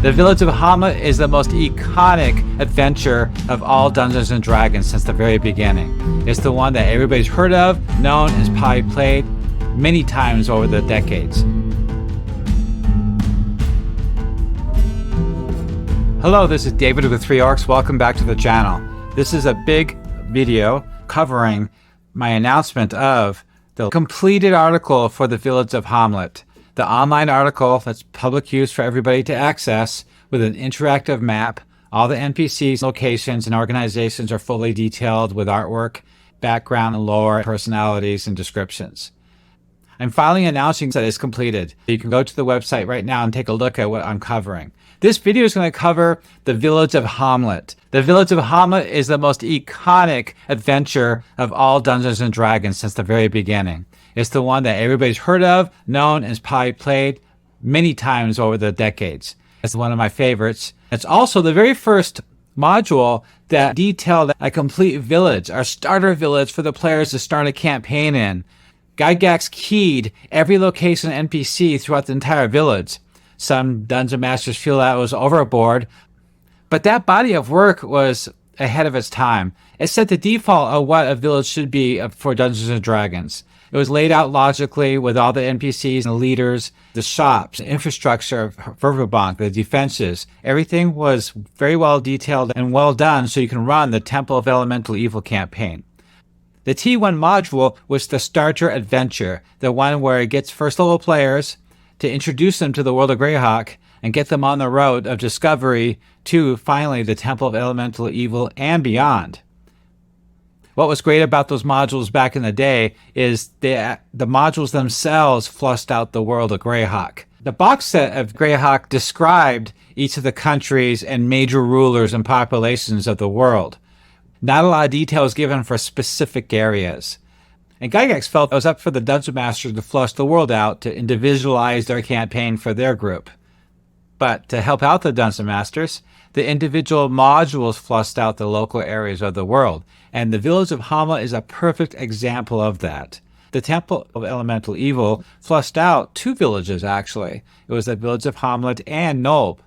The Village of Hommlet is the most iconic adventure of all Dungeons & Dragons since the very beginning. It's the one that everybody's heard of, known, and has probably played many times over the decades. Hello, this is David with 3 Orcs. Welcome back to the channel. This is a big video covering my announcement of the completed article for the Village of Hommlet. The online article that's public use for everybody to access with an interactive map. All the NPCs, locations, and organizations are fully detailed with artwork, background, and lore, personalities, and descriptions. I'm finally announcing that it's completed. You can go to the website right now and take a look at what I'm covering. This video is going to cover the Village of Hommlet. The Village of Hommlet is the most iconic adventure of all Dungeons & Dragons since the very beginning. It's the one that everybody's heard of, known, and has probably played many times over the decades. It's one of my favorites. It's also the very first module that detailed a complete village, our starter village for the players to start a campaign in. Gygax keyed every location and NPC throughout the entire village. Some dungeon masters feel that was overboard, but that body of work was ahead of its time. It set the default of what a village should be for Dungeons & Dragons. It was laid out logically with all the NPCs and leaders, the shops, the infrastructure of Verbobonc, the defenses. Everything was very well detailed and well done so you can run the Temple of Elemental Evil campaign. The T1 module was the starter adventure, the one where it gets first level players to introduce them to the World of Greyhawk and get them on the road of discovery to finally the Temple of Elemental Evil and beyond. What was great about those modules back in the day is the modules themselves flushed out the World of Greyhawk. The box set of Greyhawk described each of the countries and major rulers and populations of the world. Not a lot of detail was given for specific areas. And Gygax felt it was up for the Dungeon Masters to flush the world out to individualize their campaign for their group. But to help out the Dungeon Masters, the individual modules flushed out the local areas of the world. And the Village of Hommlet is a perfect example of that. The Temple of Elemental Evil flushed out 2 villages, actually. It was the Village of Hommlet and Nulb.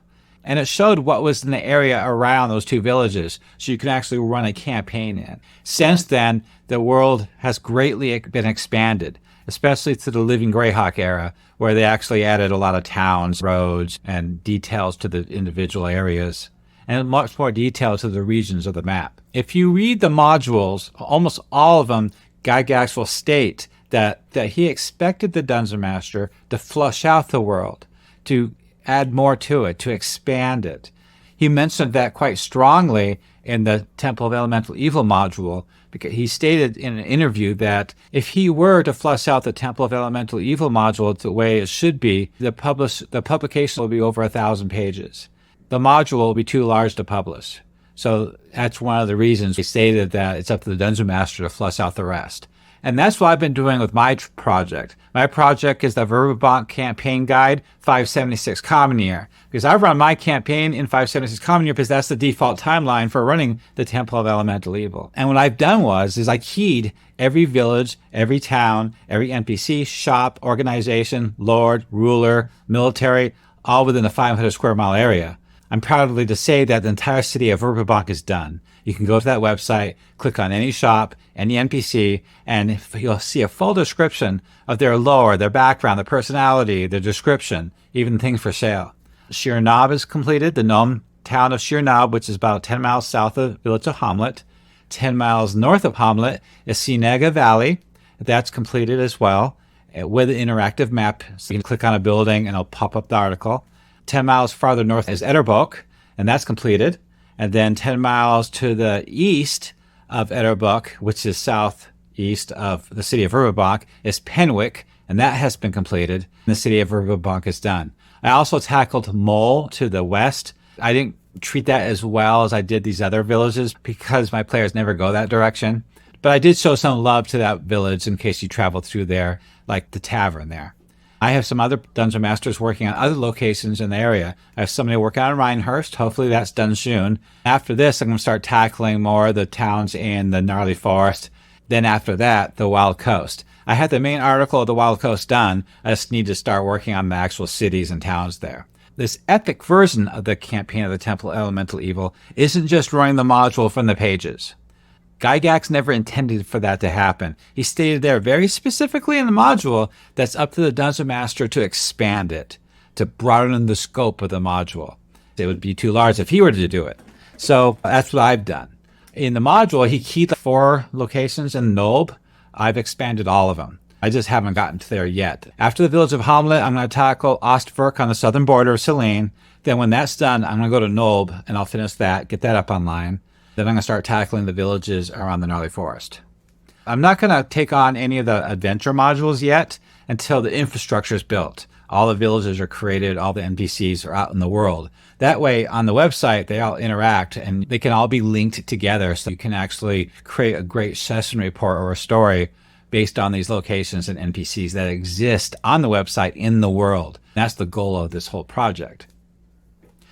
And it showed what was in the area around those 2 villages, so you can actually run a campaign in. Since then, the world has greatly been expanded, especially to the Living Greyhawk era, where they actually added a lot of towns, roads, and details to the individual areas, and much more detail to the regions of the map. If you read the modules, almost all of them, Gygax will state that he expected the Dungeon Master to flush out the world, to add more to it, to expand it. He mentioned that quite strongly in the Temple of Elemental Evil module, because he stated in an interview that if he were to flush out the Temple of Elemental Evil module the way it should be, the publication will be over 1,000 pages. The module will be too large to publish. So that's one of the reasons he stated that it's up to the Dungeon Master to flush out the rest. And that's what I've been doing with my project. My project is the Verbobonc Campaign Guide 576 Common Year. Because I run my campaign in 576 Common Year because that's the default timeline for running the Temple of Elemental Evil. And what I've done is I keyed every village, every town, every NPC, shop, organization, lord, ruler, military, all within a 500 square mile area. I'm proudly to say that the entire city of Verbobonc is done. You can go to that website, click on any shop, any NPC, and you'll see a full description of their lore, their background, their personality, their description, even things for sale. Shir Nob is completed, the gnome town of Shir Nob, which is about 10 miles south of the Village of Hommlet. 10 miles north of Hommlet is Sinega Valley. That's completed as well with an interactive map. So you can click on a building and it'll pop up the article. 10 miles farther north is Etterboch, and that's completed. And then 10 miles to the east of Etterboch, which is southeast of the city of Verbobonc, is Penwick, and that has been completed. And the city of Verbobonc is done. I also tackled Mole to the west. I didn't treat that as well as I did these other villages because my players never go that direction. But I did show some love to that village in case you traveled through there, like the tavern there. I have some other Dungeon Masters working on other locations in the area. I have somebody working on Rhinehurst. Hopefully that's done soon. After this, I'm going to start tackling more of the towns in the Gnarly Forest. Then after that, the Wild Coast. I had the main article of the Wild Coast done. I just need to start working on the actual cities and towns there. This epic version of the campaign of the Temple Elemental Evil isn't just running the module from the pages. Gygax never intended for that to happen. He stated there very specifically in the module that's up to the Dungeon Master to expand it, to broaden the scope of the module. It would be too large if he were to do it. So that's what I've done. In the module, he keyed the 4 locations in Nulb. I've expanded all of them. I just haven't gotten to there yet. After the Village of Hommlet, I'm going to tackle Ostwerk on the southern border of Selene. Then when that's done, I'm going to go to Nulb, and I'll finish that, get that up online. Then I'm going to start tackling the villages around the Gnarly Forest. I'm not going to take on any of the adventure modules yet until the infrastructure is built. All the villages are created, all the NPCs are out in the world. That way, on the website, they all interact and they can all be linked together so you can actually create a great session report or a story based on these locations and NPCs that exist on the website in the world. That's the goal of this whole project.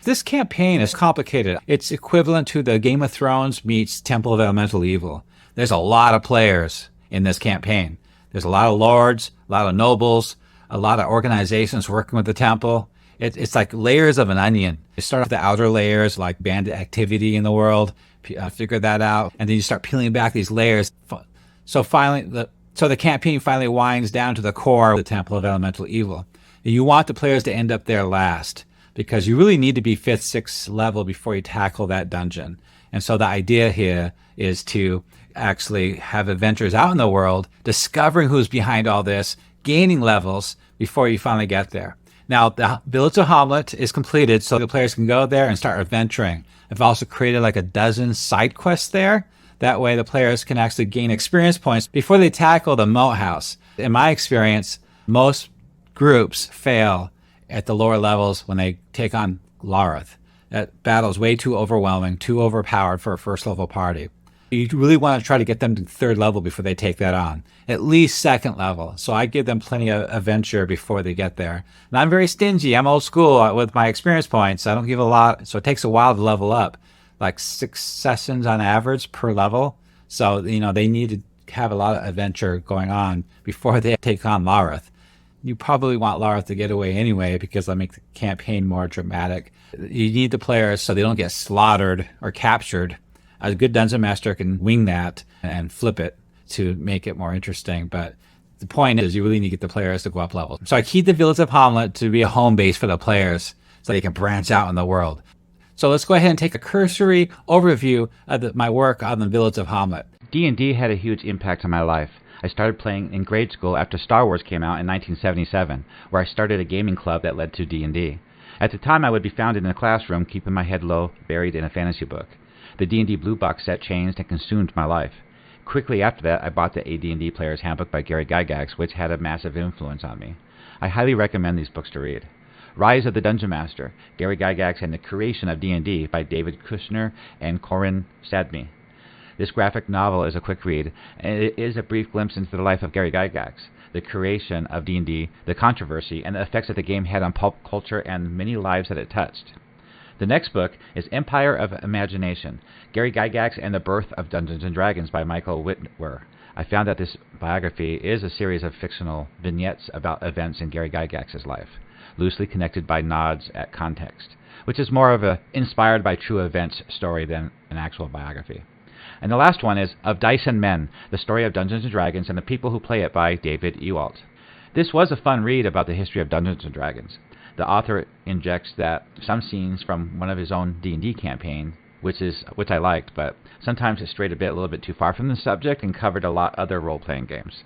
This campaign is complicated. It's equivalent to the Game of Thrones meets Temple of Elemental Evil. There's a lot of players in this campaign. There's a lot of lords, a lot of nobles, a lot of organizations working with the temple. It's like layers of an onion. You start off the outer layers, like bandit activity in the world, figure that out, and then you start peeling back these layers. So the campaign finally winds down to the core of the Temple of Elemental Evil. And you want the players to end up there last, because you really need to be 5th, 6th level before you tackle that dungeon. And so the idea here is to actually have adventurers out in the world, discovering who's behind all this, gaining levels before you finally get there. Now, the Village of Hommlet is completed, so the players can go there and start adventuring. I've also created like a dozen side quests there. That way the players can actually gain experience points before they tackle the moat house. In my experience, most groups fail at the lower levels when they take on Lareth. That battle is way too overwhelming, too overpowered for a first level party. You really want to try to get them to 3rd level before they take that on. At least 2nd level. So I give them plenty of adventure before they get there. And I'm very stingy. I'm old school with my experience points. I don't give a lot. So it takes a while to level up. Like 6 sessions on average per level. So, they need to have a lot of adventure going on before they take on Lareth. You probably want Lareth to get away anyway because that'll make the campaign more dramatic. You need the players so they don't get slaughtered or captured. A good dungeon master can wing that and flip it to make it more interesting. But the point is you really need to get the players to go up levels. So I keyed the Village of Hommlet to be a home base for the players so they can branch out in the world. So let's go ahead and take a cursory overview of my work on the Village of Hommlet. D&D had a huge impact on my life. I started playing in grade school after Star Wars came out in 1977, where I started a gaming club that led to D&D. At the time, I would be found in a classroom, keeping my head low, buried in a fantasy book. The D&D Blue Box set changed and consumed my life. Quickly after that, I bought the AD&D Player's Handbook by Gary Gygax, which had a massive influence on me. I highly recommend these books to read. Rise of the Dungeon Master, Gary Gygax and the Creation of D&D by David Kushner and Corinne Sadmi. This graphic novel is a quick read, and it is a brief glimpse into the life of Gary Gygax, the creation of D&D, the controversy, and the effects that the game had on pulp culture and many lives that it touched. The next book is Empire of Imagination, Gary Gygax and the Birth of Dungeons & Dragons by Michael Whitwer. I found that this biography is a series of fictional vignettes about events in Gary Gygax's life, loosely connected by nods at context, which is more of a inspired by true events story than an actual biography. And the last one is Of Dice and Men, the story of Dungeons & Dragons and the people who play it by David Ewalt. This was a fun read about the history of Dungeons & Dragons. The author injects that some scenes from one of his own D&D campaign, which I liked, but sometimes it strayed a little bit too far from the subject and covered a lot other role-playing games.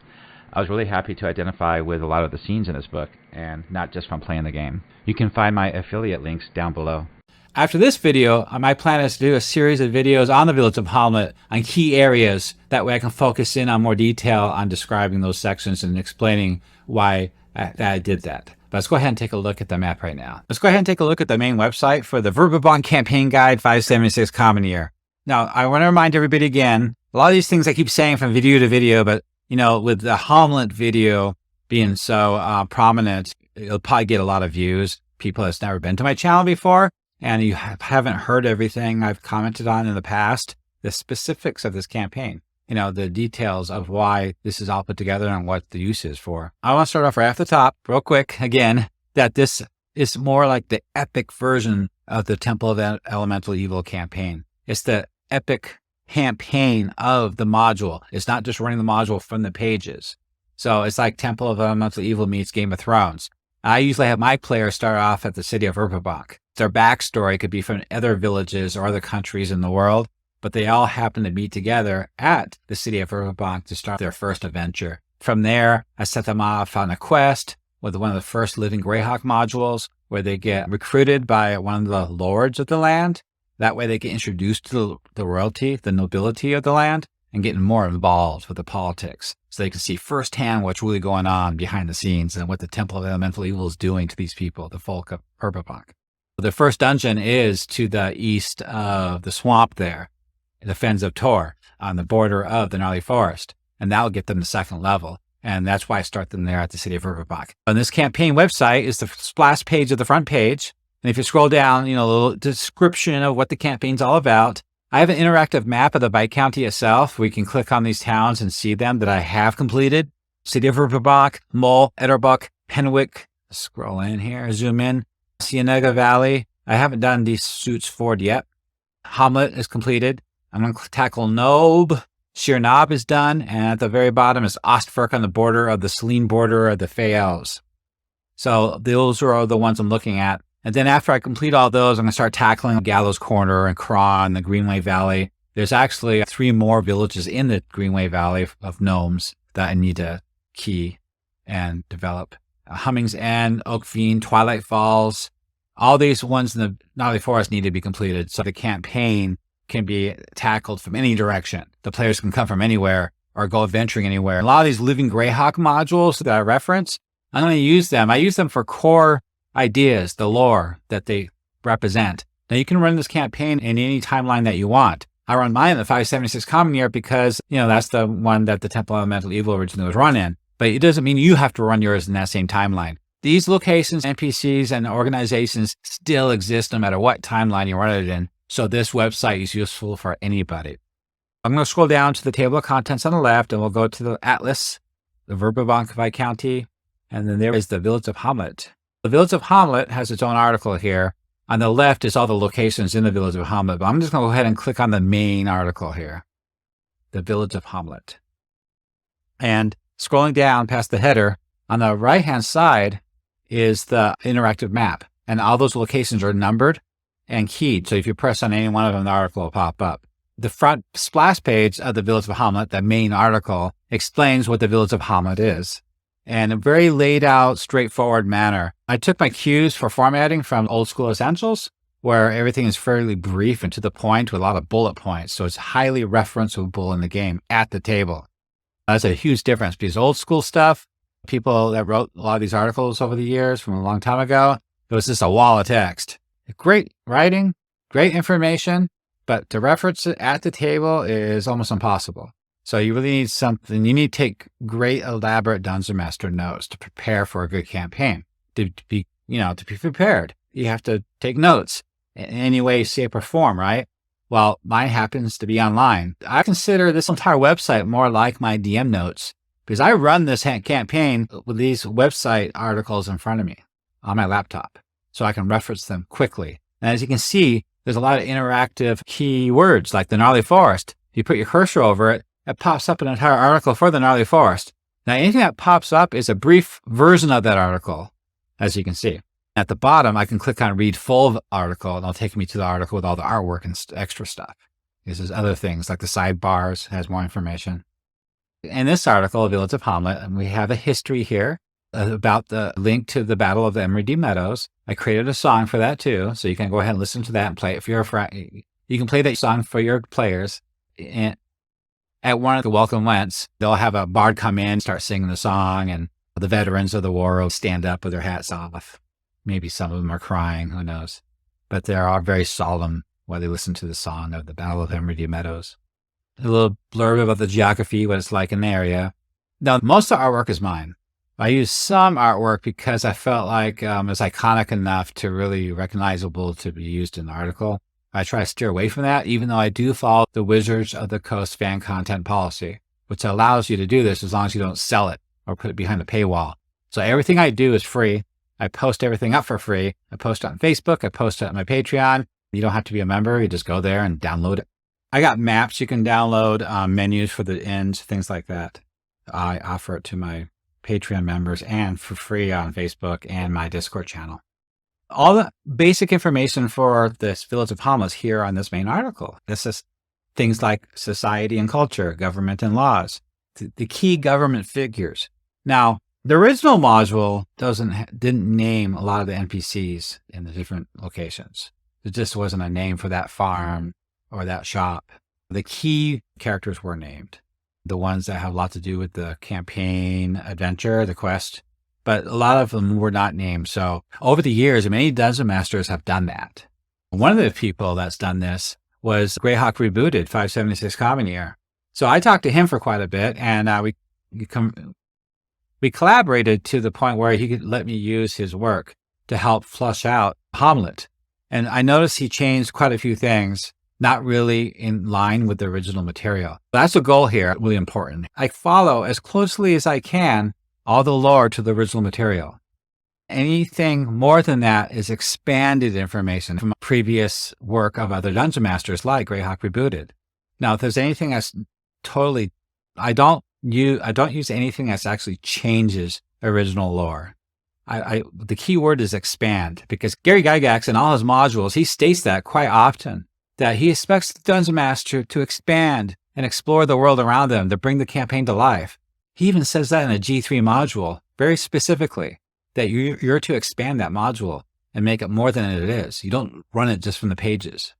I was really happy to identify with a lot of the scenes in this book, and not just from playing the game. You can find my affiliate links down below. After this video, my plan is to do a series of videos on the Village of Hommlet on key areas. That way I can focus in on more detail on describing those sections and explaining why I did that. But let's go ahead and take a look at the map right now. Let's go ahead and take a look at the main website for the Verbobonc Campaign Guide 576 Common Year. Now, I want to remind everybody again, a lot of these things I keep saying from video to video, but with the Hommlet video being so prominent, it'll probably get a lot of views. People that's never been to my channel before, and you haven't heard everything I've commented on in the past, the specifics of this campaign, the details of why this is all put together and what the use is for. I want to start off right off the top, real quick, again, that this is more like the epic version of the Temple of Elemental Evil campaign. It's the epic campaign of the module. It's not just running the module from the pages. So it's like Temple of Elemental Evil meets Game of Thrones. I usually have my players start off at the city of Verbobonc. Their backstory could be from other villages or other countries in the world, but they all happen to meet together at the city of Verbobonc to start their first adventure. From there, I set them off on a quest with one of the first living Greyhawk modules where they get recruited by one of the lords of the land. That way they get introduced to the royalty, the nobility of the land, and getting more involved with the politics. So they can see firsthand what's really going on behind the scenes and what the Temple of Elemental Evil is doing to these people, the folk of Verbobonc. The first dungeon is to the east of the swamp there, the Fens of Tor, on the border of the gnarly forest. And that'll get them to second level. And that's why I start them there at the city of Verbobonc. On this campaign website is the splash page of the front page. And if you scroll down, a little description of what the campaign's all about. I have an interactive map of the Bite County itself. We can click on these towns and see them that I have completed. City of Verbobonc, Mole, Etterbuck, Penwick. Scroll in here, zoom in. Cienega Valley. I haven't done these suits forward yet. Hommlet is completed. I'm going to tackle Nob. Sheer Knob is done, and at the very bottom is Ostfirk on the border of the Selene border of the Fey Elves. So those are the ones I'm looking at. And then after I complete all those, I'm going to start tackling Gallows Corner and Craw and the Greenway Valley. There's actually 3 more villages in the Greenway Valley of gnomes that I need to key and develop. Humming's End, Oakfiend, Twilight Falls. All these ones in the Gnarly Forest need to be completed. So the campaign can be tackled from any direction. The players can come from anywhere or go adventuring anywhere. A lot of these living Greyhawk modules that I reference, I'm going to use them. I use them for core ideas, the lore that they represent. Now you can run this campaign in any timeline that you want. I run mine in the 576 Common Year because, that's the one that the Temple of Elemental Evil originally was run in. But it doesn't mean you have to run yours in that same timeline. These locations, NPCs, and organizations still exist no matter what timeline you run it in. So this website is useful for anybody. I'm going to scroll down to the table of contents on the left, and we'll go to the Atlas, the Verbobonc Viscounty, and then there is the Village of Hommlet. The Village of Hommlet has its own article here. On the left is all the locations in the Village of Hommlet, but I'm just going to go ahead and click on the main article here, the Village of Hommlet. And scrolling down past the header, on the right-hand side is the interactive map, and all those locations are numbered and keyed. So if you press on any one of them, the article will pop up. The front splash page of the Village of Hommlet, the main article, explains what the Village of Hommlet is in a very laid out, straightforward manner. I took my cues for formatting from Old School Essentials, where everything is fairly brief and to the point with a lot of bullet points. So it's highly referenceable in the game at the table. That's a huge difference because old school stuff, people that wrote a lot of these articles over the years from a long time ago, it was just a wall of text. Great writing, great information, but to reference it at the table is almost impossible. So you really need something. You need to take great, elaborate Dungeon Master notes to prepare for a good campaign. To be prepared, you have to take notes in any way, shape, or form, right? Well, mine happens to be online. I consider this entire website more like my DM notes because I run this campaign with these website articles in front of me on my laptop, so I can reference them quickly. And as you can see, there's a lot of interactive keywords like the Gnarly Forest. If you put your cursor over it, it pops up an entire article for the Gnarly Forest. Now, anything that pops up is a brief version of that article, as you can see. At the bottom, I can click on Read Full Article, and it'll take me to the article with all the artwork and extra stuff. There's other things, like the sidebars has more information. In this article, Village of Hommlet, we have a history here about the link to the Battle of the Emerald Meadows. I created a song for that too, so you can go ahead and listen to that and play it. If you're you can play that song for your players. And at one of the welcome events, they'll have a bard come in, start singing the song, and the veterans of the war will stand up with their hats off. Maybe some of them are crying, who knows. But they are very solemn while they listen to the song of the Battle of Emerald Meadows. A little blurb about the geography, what it's like in the area. Now, most of the artwork is mine. I use some artwork because I felt like it was iconic enough to really recognizable to be used in the article. I try to steer away from that, even though I do follow the Wizards of the Coast fan content policy, which allows you to do this as long as you don't sell it or put it behind a paywall. So everything I do is free. I post everything up for free. I post it on Facebook. I post it on my Patreon. You don't have to be a member. You just go there and download it. I got maps you can download, menus for the inns, things like that. I offer it to my Patreon members and for free on Facebook and my Discord channel. All the basic information for this Village of Hommlet is here on this main article. This is things like society and culture, government and laws, the key government figures. Now, the original module didn't name a lot of the NPCs in the different locations. There just wasn't a name for that farm or that shop. The key characters were named, the ones that have a lot to do with the campaign, adventure, the quest, but a lot of them were not named. So over the years, many Dungeon Masters have done that. One of the people that's done this was Greyhawk Rebooted, 576 Common Year. So I talked to him for quite a bit, and we collaborated to the point where he could let me use his work to help flush out Hommlet. And I noticed he changed quite a few things, not really in line with the original material. That's the goal here, really important. I follow as closely as I can all the lore to the original material. Anything more than that is expanded information from previous work of other Dungeon Masters like Greyhawk Rebooted. Now, if there's anything that's totally, I don't use anything that actually changes original lore. The key word is expand, because Gary Gygax in all his modules, he states that quite often, that he expects the Dungeon Master to expand and explore the world around them to bring the campaign to life. He even says that in a G3 module, very specifically, that you're to expand that module and make it more than it is. You don't run it just from the pages.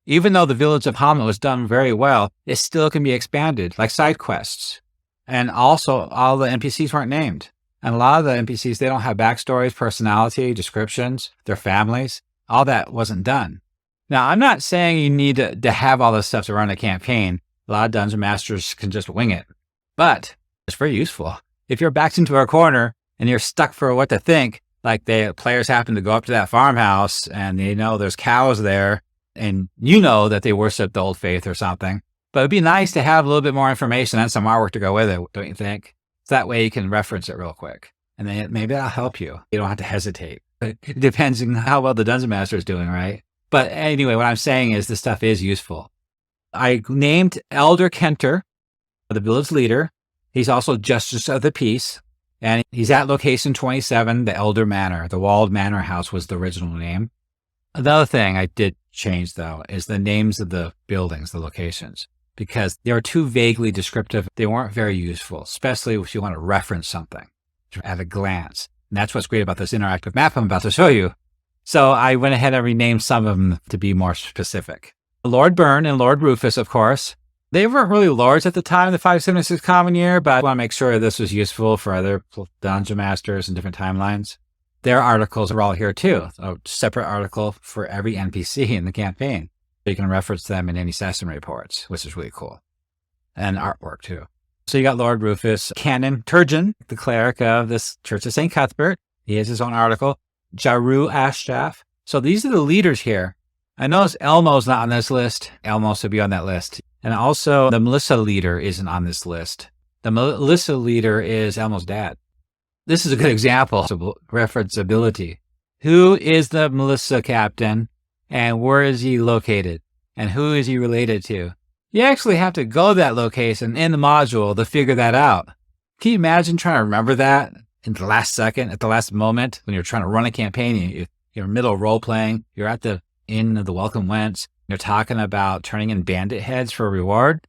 Even though the Village of Hommlet was done very well, it still can be expanded, like side quests. And also, all the NPCs weren't named. And a lot of the NPCs, they don't have backstories, personality, descriptions, their families. All that wasn't done. Now, I'm not saying you need to have all this stuff to run a campaign. A lot of Dungeon Masters can just wing it. But it's very useful. If you're backed into a corner and you're stuck for what to think, like the players happen to go up to that farmhouse and they know there's cows there, and you know that they worship the old faith or something. But it'd be nice to have a little bit more information and some artwork to go with it, don't you think? So that way you can reference it real quick. And then maybe that'll help you. You don't have to hesitate. It depends on how well the Dungeon Master is doing, right? But anyway, what I'm saying is this stuff is useful. I named Elder Kenter, the village leader. He's also Justice of the Peace. And he's at location 27, the Elder Manor. The Walled Manor House was the original name. Another thing I did change, though, is the names of the buildings, the locations, because they were too vaguely descriptive. They weren't very useful, especially if you want to reference something at a glance. And that's what's great about this interactive map I'm about to show you. So I went ahead and renamed some of them to be more specific. Lord Byrne and Lord Rufus, of course, they weren't really lords at the time of the 576 Common Year, but I want to make sure this was useful for other Dungeon Masters and different timelines. Their articles are all here too, a separate article for every NPC in the campaign. You can reference them in any session reports, which is really cool. And artwork too. So you got Lord Rufus, Canon Turgeon, the cleric of this Church of St. Cuthbert. He has his own article. Jaru Ashstaff. So these are the leaders here. I notice Elmo's not on this list. Elmo should be on that list. And also the Melissa leader isn't on this list. The Melissa leader is Elmo's dad. This is a good example of referenceability. Who is the Melissa captain and where is he located and who is he related to? You actually have to go to that location in the module to figure that out. Can you imagine trying to remember that in the last second, at the last moment, when you're trying to run a campaign, you're middle role playing, you're at the Inn of the Welcome Wents, you're talking about turning in bandit heads for a reward?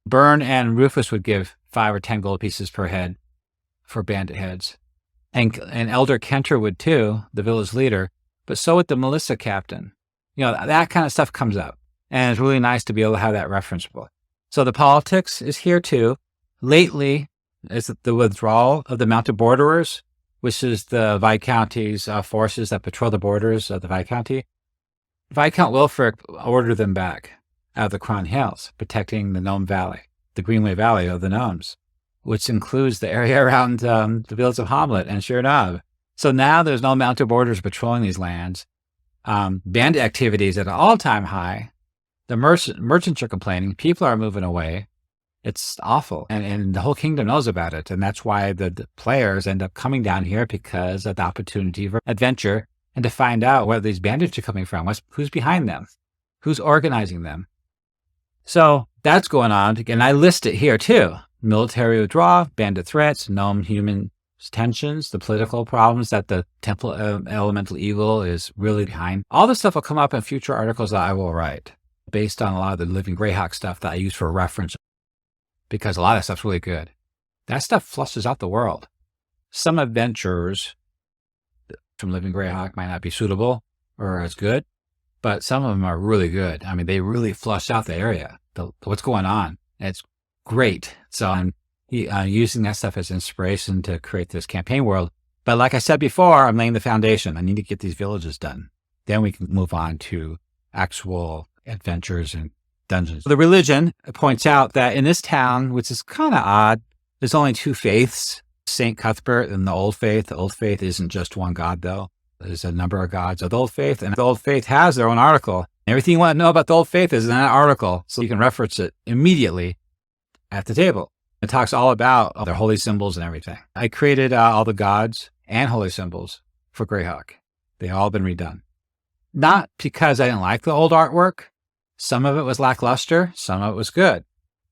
Byrne and Rufus would give 5 or 10 gold pieces per head for bandit heads. And Elder Kenter would too, the village leader, but so would the Melissa captain. You know, that kind of stuff comes up. And it's really nice to be able to have that referenceable. So the politics is here too. Lately, is the withdrawal of the mounted borderers, which is the Viscounty's forces that patrol the borders of the Viscounty. Viscount Wilfric ordered them back out of the Crown Hills, protecting the Gnome Valley, the Greenway Valley of the Gnomes, which includes the area around the Village of Hommlet and Shirnav. So now there's no mounted borderers patrolling these lands. Bandit activity is at an all-time high. The merchants are complaining. People are moving away. It's awful. And the whole kingdom knows about it. And that's why the players end up coming down here, because of the opportunity for adventure and to find out where these bandits are coming from. Who's behind them? Who's organizing them? So that's going on. And I list it here too. Military withdrawal, bandit threats, gnome-human tensions, the political problems that the temple elemental evil is really behind. All this stuff will come up in future articles that I will write based on a lot of the Living Greyhawk stuff that I use for reference, because a lot of stuff's really good. That stuff flushes out the world. Some adventurers from Living Greyhawk might not be suitable or as good, but some of them are really good. I mean, they really flush out the area, what's going on. It's great. So I'm using that stuff as inspiration to create this campaign world. But like I said before, I'm laying the foundation. I need to get these villages done. Then we can move on to actual adventures and dungeons. The religion points out that in this town, which is kind of odd, there's only two faiths, St. Cuthbert and the Old Faith. The Old Faith isn't just one god, though. There's a number of gods of the Old Faith, and the Old Faith has their own article. Everything you want to know about the Old Faith is in that article, so you can reference it immediately at the table. It talks all about their holy symbols and everything. I created all the gods and holy symbols for Greyhawk. They all been redone. Not because I didn't like the old artwork. Some of it was lackluster, some of it was good.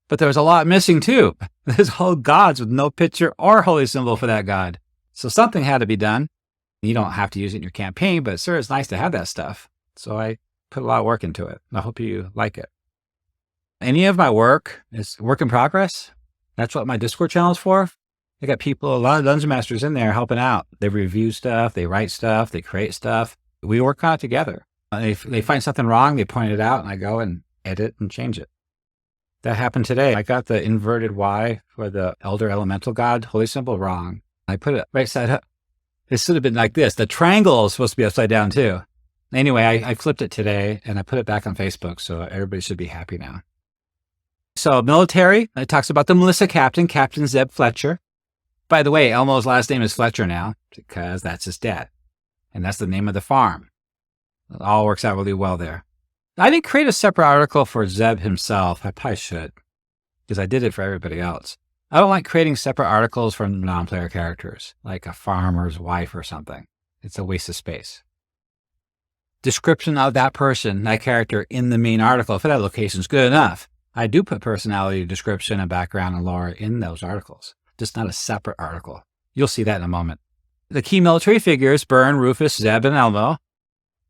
But there was a lot missing too. There's whole gods with no picture or holy symbol for that god. So something had to be done. You don't have to use it in your campaign, but sure, it's nice to have that stuff. So I put a lot of work into it. I hope you like it. Any of my work is work in progress. That's what my Discord channel is for. I got people, a lot of Dungeon Masters in there helping out. They review stuff, they write stuff, they create stuff. We work on it together. If they find something wrong, they point it out, and I go and edit and change it. That happened today. I got the inverted Y for the Elder Elemental God holy symbol wrong. I put it right side up. It should have been like this. The triangle is supposed to be upside down too. Anyway, I flipped it today, and I put it back on Facebook, so everybody should be happy now. So military, it talks about the Melissa captain, Captain Zeb Fletcher. By the way, Elmo's last name is Fletcher now, because that's his dad. And that's the name of the farm. It all works out really well there. I didn't create a separate article for Zeb himself. I probably should, because I did it for everybody else. I don't like creating separate articles for non-player characters, like a farmer's wife or something. It's a waste of space. Description of that person, that character in the main article for that location is good enough. I do put personality, description, and background and lore in those articles, just not a separate article. You'll see that in a moment. The key military figures, Byrne, Rufus, Zeb, and Elmo.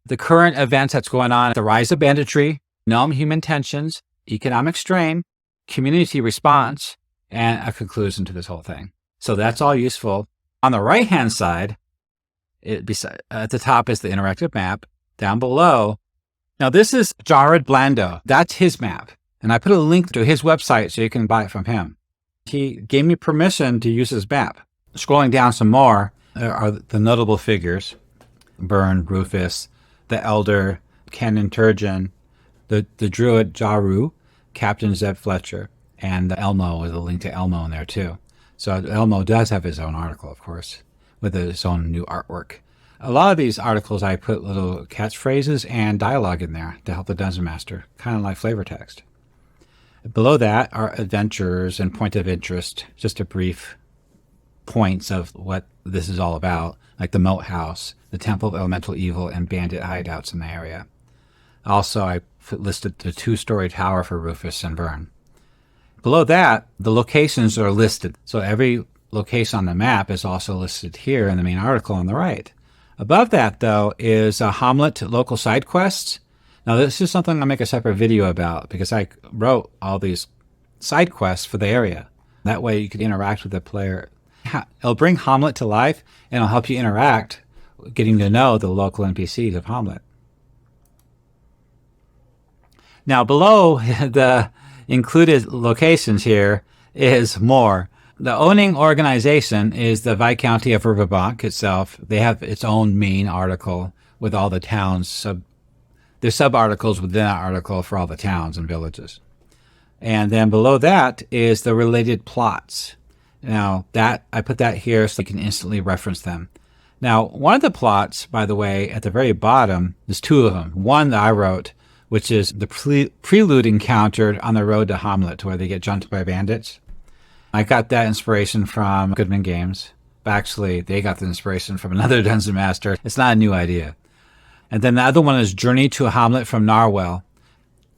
The current events that's going on, the rise of banditry, gnome-human tensions, economic strain, community response, and a conclusion to this whole thing. So that's all useful. On the right-hand side, at the top is the interactive map. Down below, now this is Jared Blando. That's his map. And I put a link to his website so you can buy it from him. He gave me permission to use his map. Scrolling down some more are the notable figures. Byrne, Rufus, the Elder, Canon Turgeon, the Druid Jaru, Captain Zeb Fletcher, and the Elmo, with a link to Elmo in there too. So Elmo does have his own article, of course, with his own new artwork. A lot of these articles, I put little catchphrases and dialogue in there to help the Dungeon Master, kind of like flavor text. Below that are adventures and point of interest, just a brief points of what this is all about, like the Moat House, the Temple of Elemental Evil, and bandit hideouts in the area. Also, I listed the 2-story tower for Rufus and Byrne. Below that, the locations are listed. So every location on the map is also listed here in the main article on the right. Above that, though, is a Hommlet local side quests. Now, this is something I'll make a separate video about, because I wrote all these side quests for the area. That way you can interact with the player. It'll bring Hommlet to life, and it'll help you interact, getting to know the local NPCs of Hommlet. Now, below the included locations here is more. The owning organization is the Viscounty of Verbobonc itself. They have its own main article with all the towns. There's sub-articles within that article for all the towns and villages. And then below that is the related plots. Now, I put that here so you can instantly reference them. Now, one of the plots, by the way, at the very bottom, there's 2 of them. One that I wrote which is the prelude encountered on the road to Hommlet, where they get jumped by bandits. I got that inspiration from Goodman Games. But actually, they got the inspiration from another dungeon master. It's not a new idea. And then the other one is Journey to Hommlet from Narwhal.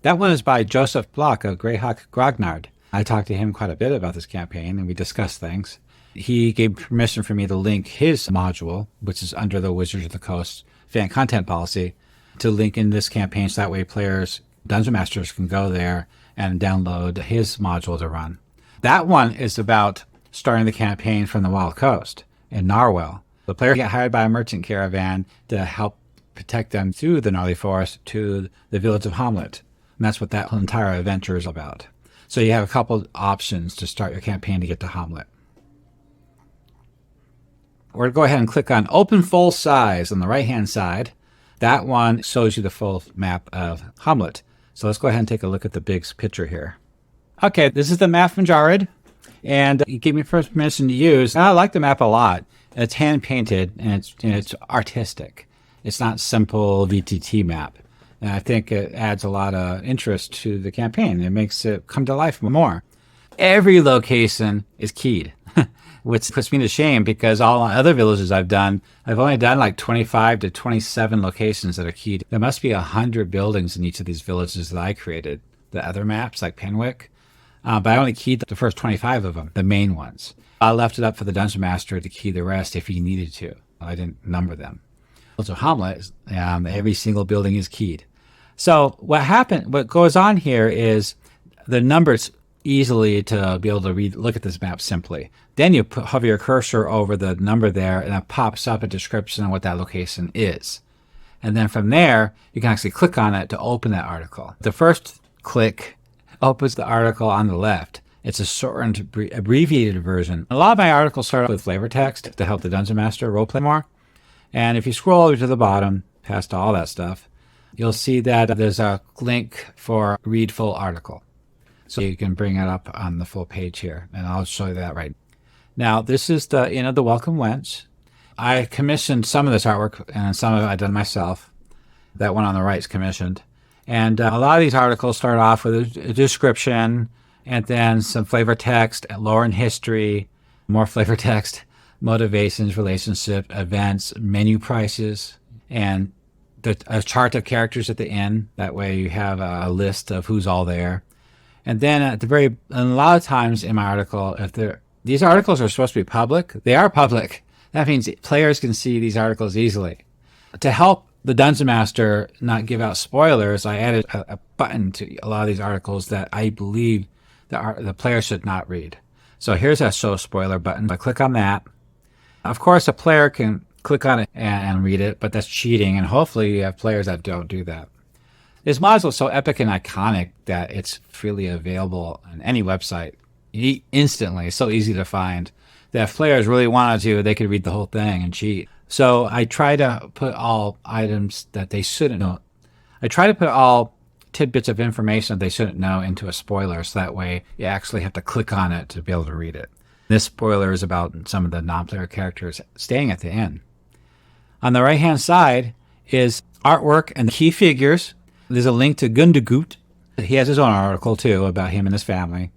That one is by Joseph Bloch of Greyhawk Grognard. I talked to him quite a bit about this campaign, and we discussed things. He gave permission for me to link his module, which is under the Wizards of the Coast fan content policy, to link in this campaign so that way players, dungeon masters, can go there and download his module to run. That one is about starting the campaign from the Wild Coast in Narwhal. The players get hired by a merchant caravan to help protect them through the gnarly forest to the village of Hommlet. And that's what that entire adventure is about. So you have a couple options to start your campaign to get to Hommlet. We're going to go ahead and click on Open Full Size on the right-hand side. That one shows you the full map of Hommlet. So let's go ahead and take a look at the big picture here. Okay, this is the map from Jared, and he gave me first permission to use. And I like the map a lot. It's hand-painted, and it's artistic. It's not simple VTT map. And I think it adds a lot of interest to the campaign. It makes it come to life more. Every location is keyed, which puts me to shame because all other villages I've only done like 25 to 27 locations that are keyed. There must be 100 buildings in each of these villages that I created. The other maps, like Penwick, but I only keyed the first 25 of them, the main ones. I left it up for the Dungeon Master to key the rest if he needed to. I didn't number them. So Hommlet, every single building is keyed. So what goes on here is the numbers easily to be able to look at this map simply. Then you hover your cursor over the number there, and it pops up a description of what that location is. And then from there, you can actually click on it to open that article. The first click opens the article on the left. It's a shortened, abbreviated version. A lot of my articles start with flavor text to help the Dungeon Master roleplay more. And if you scroll over to the bottom, past all that stuff, you'll see that there's a link for read full article. So you can bring it up on the full page here, and I'll show you that right now. This is the Inn of the Welcome Wench. I commissioned some of this artwork, and some of it I've done myself. That one on the right is commissioned. And a lot of these articles start off with a description, and then some flavor text, lore and history, more flavor text, motivations, relationship, events, menu prices, and a chart of characters at the inn. That way you have a list of who's all there. And then and a lot of times in my article, these articles are supposed to be public, they are public. That means players can see these articles easily. To help the Dungeon Master not give out spoilers, I added a button to a lot of these articles that I believe the player should not read. So here's a show spoiler button. I click on that. Of course, a player can click on it and read it, but that's cheating, and hopefully you have players that don't do that. This module is so epic and iconic that it's freely available on any website instantly. It's so easy to find that if players really wanted to, they could read the whole thing and cheat. So I try to put all items that they shouldn't know. I try to put all tidbits of information that they shouldn't know into a spoiler, so that way you actually have to click on it to be able to read it. This spoiler is about some of the non-player characters staying at the inn. On the right-hand side is artwork and key figures. There's a link to Gundagut. He has his own article, too, about him and his family,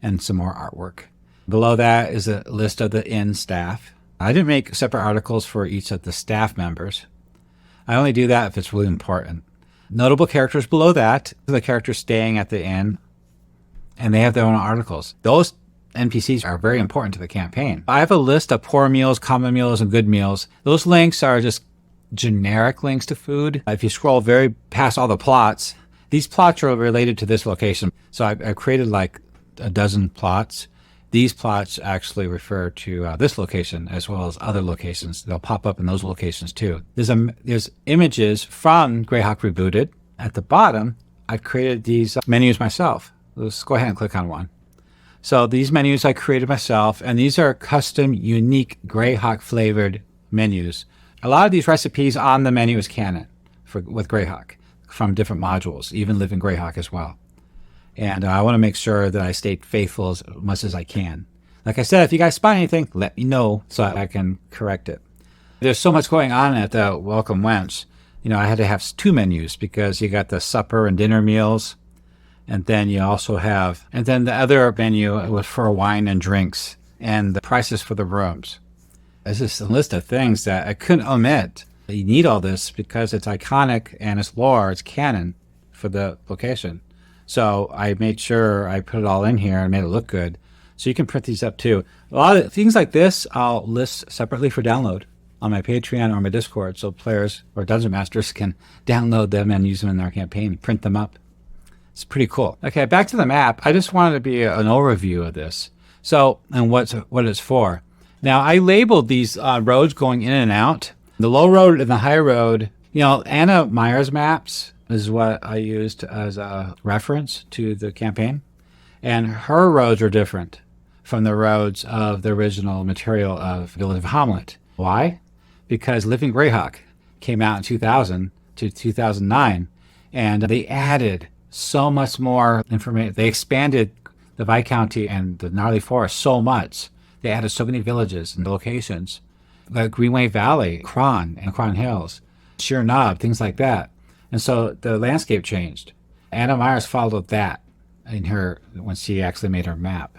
and some more artwork. Below that is a list of the inn staff. I didn't make separate articles for each of the staff members. I only do that if it's really important. Notable characters below that, the characters staying at the inn, and they have their own articles. Those NPCs are very important to the campaign. I have a list of poor meals, common meals, and good meals. Those links are just generic links to food. If you scroll very past all the plots, these plots are related to this location. So I created like a dozen plots. These plots actually refer to this location as well as other locations. They'll pop up in those locations too. There's images from Greyhawk Rebooted. At the bottom, I've created these menus myself. Let's go ahead and click on one. So these menus I created myself, and these are custom, unique Greyhawk flavored menus. A lot of these recipes on the menu is canon with Greyhawk from different modules, even Live in Greyhawk as well. And I want to make sure that I stay faithful as much as I can. Like I said, if you guys spot anything, let me know so I can correct it. There's so much going on at the Welcome Wench I had to have two menus because you got the supper and dinner meals. And then you also have, and then the other menu was for wine and drinks and the prices for the rooms. It's just a list of things that I couldn't omit. You need all this because it's iconic and it's lore, it's canon for the location. So I made sure I put it all in here and made it look good. So you can print these up too. A lot of things like this, I'll list separately for download on my Patreon or my Discord, so players or Dungeon Masters can download them and use them in their campaign, print them up. It's pretty cool. Okay, back to the map. I just wanted to be an overview of this. So, and what it's for. Now, I labeled these roads going in and out. The low road and the high road, Anna Meyer's maps is what I used as a reference to the campaign. And her roads are different from the roads of the original material of Village of Hommlet. Why? Because Living Greyhawk came out in 2000 to 2009, and they added so much more information. They expanded the Viscounty and the Gnarly Forest so much. They added so many villages and locations, like Greenway Valley, Cron and Cron Hills, Sheer Knob, things like that. And so the landscape changed. Anna Myers followed that in her when she actually made her map.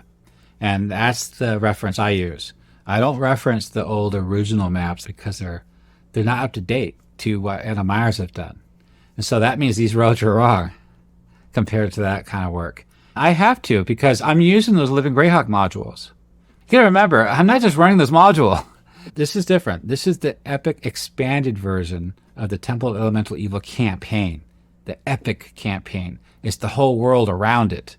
And that's the reference I use. I don't reference the old original maps because they're not up to date to what Anna Myers have done. And so that means these roads are wrong compared to that kind of work. I have to because I'm using those Living Greyhawk modules. You gotta remember, I'm not just running this module. This is different. This is the epic expanded version of the Temple of Elemental Evil campaign. The epic campaign. It's the whole world around it.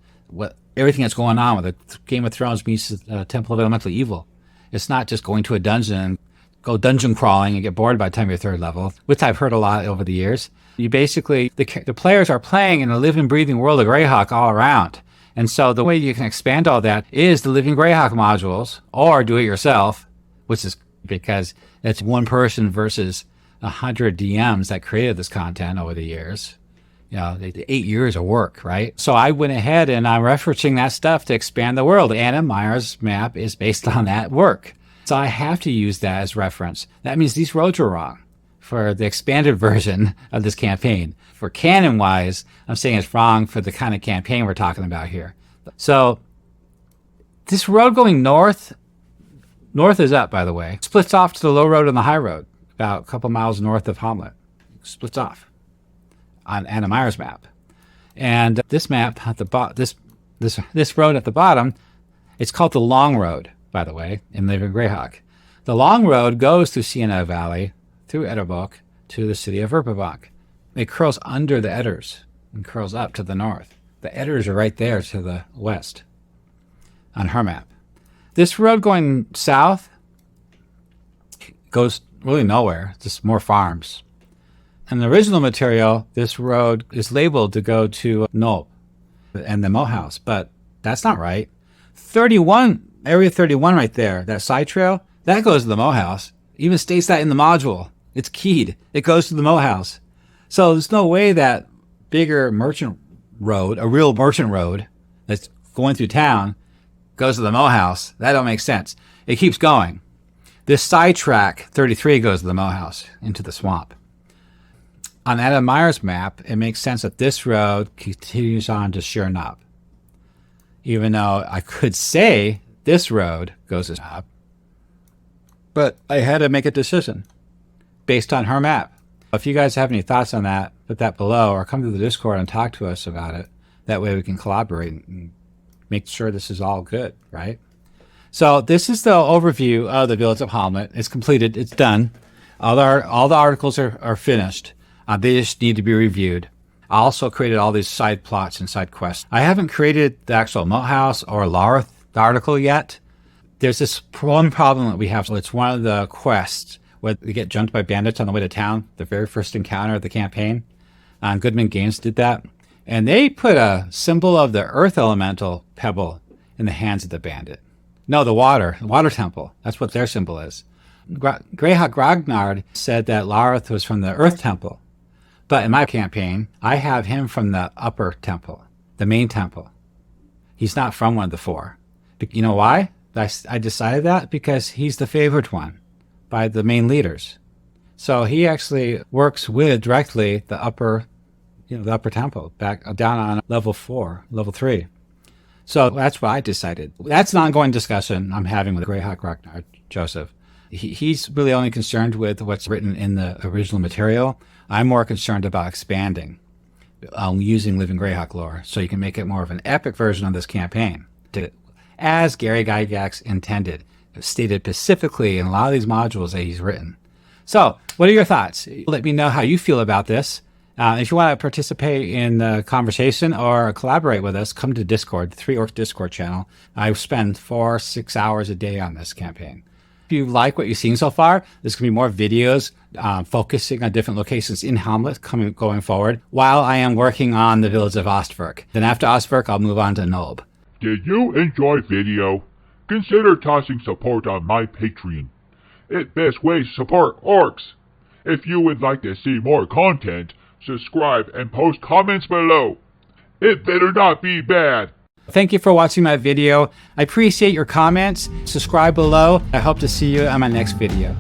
Everything that's going on with it. Game of Thrones meets Temple of Elemental Evil. It's not just going to a dungeon, go dungeon crawling and get bored by the time you're third level, which I've heard a lot over the years. You basically, the players are playing in a living, breathing world of Greyhawk all around. And so the way you can expand all that is the Living Greyhawk modules, or do it yourself, which is because it's one person versus 100 DMs that created this content over the years. The 8 years of work, right? So I went ahead and I'm referencing that stuff to expand the world. Anna Meyer's map is based on that work. So I have to use that as reference. That means these roads are wrong for the expanded version of this campaign. For canon-wise, I'm saying it's wrong for the kind of campaign we're talking about here. So this road going north is up, by the way, splits off to the low road and the high road, about a couple miles north of Hommlet. Splits off on Anna Meyer's map. And this map at the this road at the bottom, it's called the Long Road, by the way, in Living Greyhawk. The Long Road goes through Sienna Valley, through Verbobonc, to the city of Verbobonc. It curls under the Edders and curls up to the north. The Edders are right there to the west on her map. This road going south goes really nowhere, just more farms. In the original material, this road is labeled to go to Nope and the Moat House, but that's not right. Area 31 right there, that side trail, that goes to the Moat House. Even states that in the module. It's keyed. It goes to the Moat House. So there's no way that bigger merchant road, a real merchant road that's going through town, goes to the Moat House. That don't make sense. It keeps going. This side track, 33, goes to the Moat House, into the swamp. On Anna Meyer's map, it makes sense that this road continues on to Sheer Knob. Even though I could say this road goes to Knob, but I had to make a decision based on her map. If you guys have any thoughts on that, put that below or come to the Discord and talk to us about it. That way we can collaborate and make sure this is all good, right? So this is the overview of the Village of Hommlet. It's completed. It's done. All the articles are finished. They just need to be reviewed. I also created all these side plots and side quests. I haven't created the actual Moat House or Larth article yet. There's this one problem that we have. So it's one of the quests where we get jumped by bandits on the way to town, the very first encounter of the campaign. Goodman Games did that. And they put a symbol of the earth elemental pebble in the hands of the bandit. No, the water temple. That's what their symbol is. Greyhawk Grognard said that Larth was from the earth temple. But in my campaign, I have him from the upper temple, the main temple. He's not from one of the four. You know why? I decided that because he's the favored one by the main leaders. So he actually works with directly the upper tempo back down on level 4, level 3. So that's what I decided. That's an ongoing discussion I'm having with Greyhawk Ragnar, Joseph. He's really only concerned with what's written in the original material. I'm more concerned about expanding using Living Greyhawk lore, so you can make it more of an epic version of this campaign, as Gary Gygax intended, stated specifically in a lot of these modules that he's written. So, what are your thoughts? Let me know how you feel about this. If you want to participate in the conversation or collaborate with us, come to Discord, the 3 Orcs Discord channel. I spend 4-6 hours a day on this campaign. If you like what you've seen so far, there's going to be more videos focusing on different locations in Hommlet going forward, while I am working on the Village of Ostwerk. Then after Ostwerk, I'll move on to Nulb. Did you enjoy video? Consider tossing support on my Patreon. It's best way to support orcs. If you would like to see more content, subscribe and post comments below. It better not be bad. Thank you for watching my video. I appreciate your comments. Subscribe below. I hope to see you on my next video.